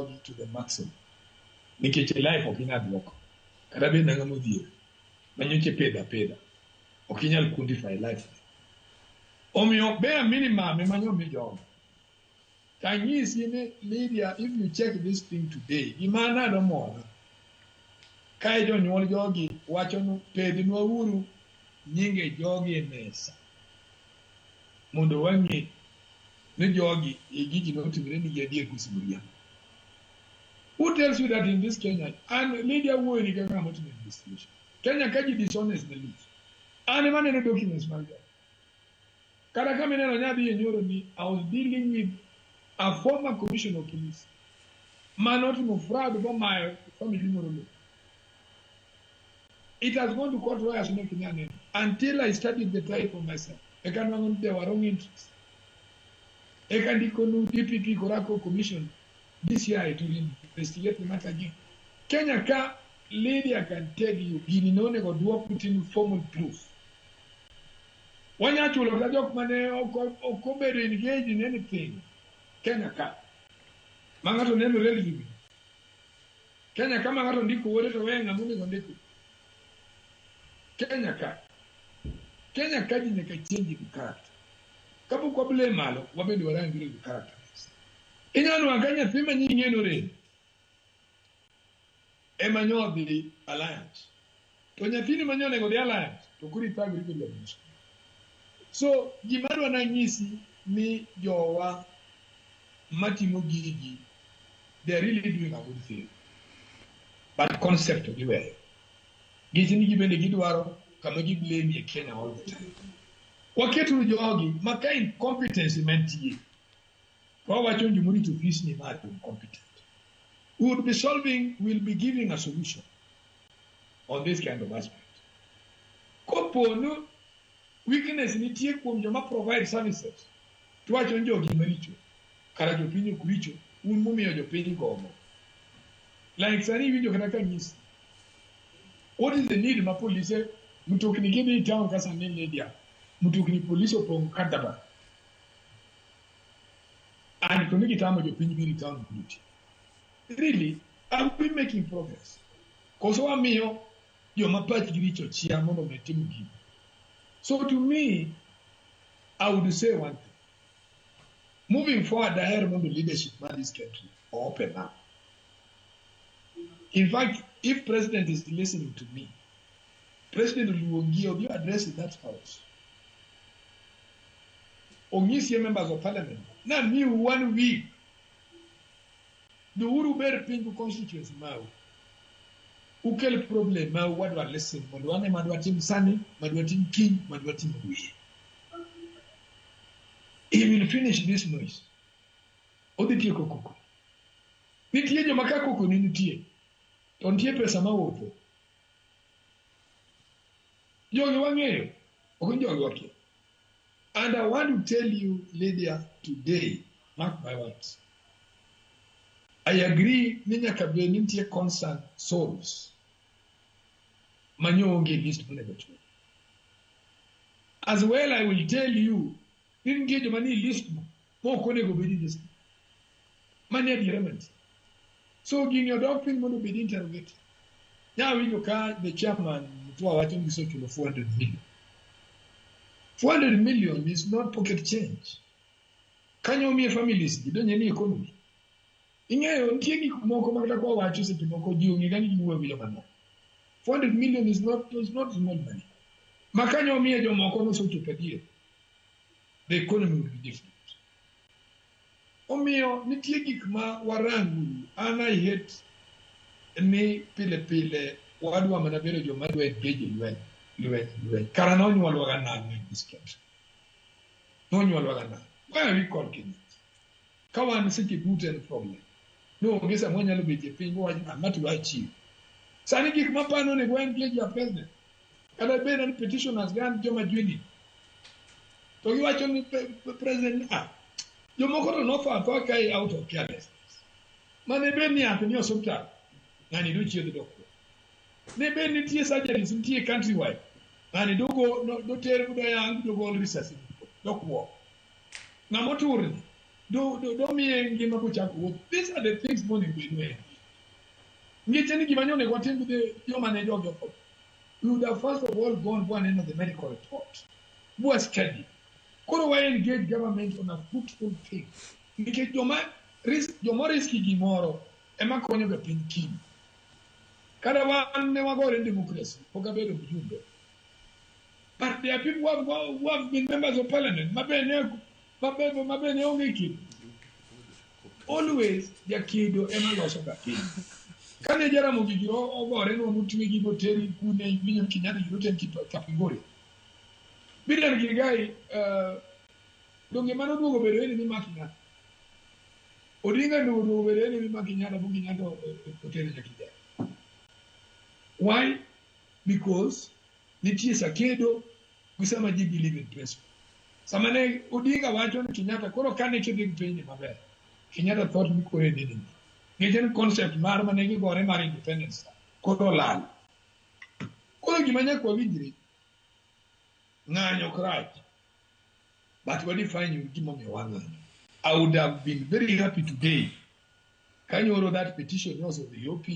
jogi to the maximum. Nikech life ok inyal duoko. Kata bed nang'ama odhier. Manyoche peda. Ok inyal quantify life. Omiyo bare minimum emanyo mi jogo. Kanyisi ne Lydia, if you check this thing today, imana no more. Kae jonyuol jogi wacho pednwa uru nyinge jogi e mesa. Mondo wang'e ni jogi gigi notimre ni adier kusimuria. Who tells you that in this Kenya, and Lydia worry kaka motimre investigation. Kenya kaji dishonest the lose. And man no documents man. Kara kama neno nyadi yenyoro ni I was dealing with a former commissioner of police. Man not no fraud about my family morolo. It has gone to court lawyers until I studied the trial for myself. I can't remember there were wrong interests. I can't DPP Korako Commission this year to investigate the matter again. Kenya ka Lydia can tell you, Guinea no nego do put in formal proof. When you chulo ka jok mane ok engaged in anything. Kenya ka. Mangato neno relative. Kenya ka mangato ndiko wore to wenga mune ndiko. Kenya ka ji nyaka change the character. Kapo kwa bile malo wabendi warangi the character. Inyalo anganya thima nyingi eno re. Emanyo the alliance. To nyathini manyo nego the alliance to kuri tagu riko the alliance. So gimadwa nanyisi ni jowa matimo gigi, they are really doing a good thing. But concept of the way. Gitini gibende gidwaro kama giblame ye Kenya all the time. Waketu jogi maka incompetence mentie. Kwa wacho njumuri to peace ni mad incompetent. We will be giving a solution on this kind of aspect. Kopo no weakness nitie kuom joma provide services. Tuwacho njogi maricho. Kara jopinyo kuricho, un mumiyo jopinyo gomo. Like sani winjo kata nyisi. What is the need ma police mutokni gibi town kasa ni media. Mutokni police opong kadaba. And konigi tamo jopinyo biri town kuricho. Really, are we making progress? Koso amiyo joma pach giricho chia mondo metimu gibi. So to me, I would say one thing. Moving forward, I heard about the leadership of this country open up. In fact, if President is listening to me, President Luongi, will you address in that house? Ongisi members of parliament. Now, me 1 week. The Uruber Pingu constituency now. Ukel problem now what do I listen? Madwane Madwatim Sani, Madwatim King, Madwatim Wi. He will finish this noise. Oditie kokoko. Nitie joma kakoko ni nitie. Ontie pesa mawoto. Jogi wang'eyo. Ok jogi wakia. And I want to tell you, Lydia, today, mark my words. I agree, ninyaka be nitie concerned souls. Manyo onge list monegocho. As well, I will tell you, didn't get money list more onego bedi list. Money at the element. So in your doctrine mono be interrogate. Now we look at the chairman to our watching so to 400 million. 400 million is not pocket change. Can you me families? You don't need economy. Ingayo ntiegi kumoko makata kwa wacho se timoko jiungi gani jimuwe vile mano. 400 million is not small money. Makanyo miye jo moko no so tupadie. The economy will be different. Omiyo nitie gik ma warangu an I hate ni pile wadwa mana bedo joma dwa engage lwen. Kara nonyuolwa ga nang'o in this country. Nonyuolwa ga nang'o. Why are we called Kenyans? Kawan seche duto en problem. No ngesa mo nyalo beje piny wach amatu wa chief. Sani gik mapano ne go engage your president. Kada be na petitioners gan joma jwini. To giwacho ni president jomoko to nofa kai out of carelessness. Mane be ni ato ni hospital. Ngani do chiedho doctor. Ne be nitie surgeries nitie countrywide. Ngani do ter budo yang do gol research. Dokwo. Ngamo turni. do miye ngima kochako wuoth. These are the things monego bed ni. Ng'eche ni gima ne onego watim gi joma ne jogi otho. We would have first of all gone and the medical report. Who was study. Koro wa engage government on a fruitful thing. Nikech joma riski gimoro ema konyo ga piny kiny. Kada wan ne wagore democracy, pok abedo mjumbe. But there are people who have been members of parliament. Mabene onge kido. Always their kido ema loso ga piny. Kane Jaramogi giro ogore no mutwe gi goteri kune William Kenyatta giro ten Kapingori. Bidan Gigai donge mano duogo bedo ni makina. Odinga duogo bedo ni makina bu Kenyatta hotel jakija. Why? Because nitie sakedo kusema ji believe in principle. Samane Odinga wacho ni Kenyatta koro kane kidhi piny maber. Kenyatta thought ni kore nini. Ng'echen concept mar mane gigore mar independence koro lal. Koro gima nyaka wawinjre ng'anyo krach. But what define you gima omiyo wang'anyo? I would have been very happy today. Can you order that petition also the OP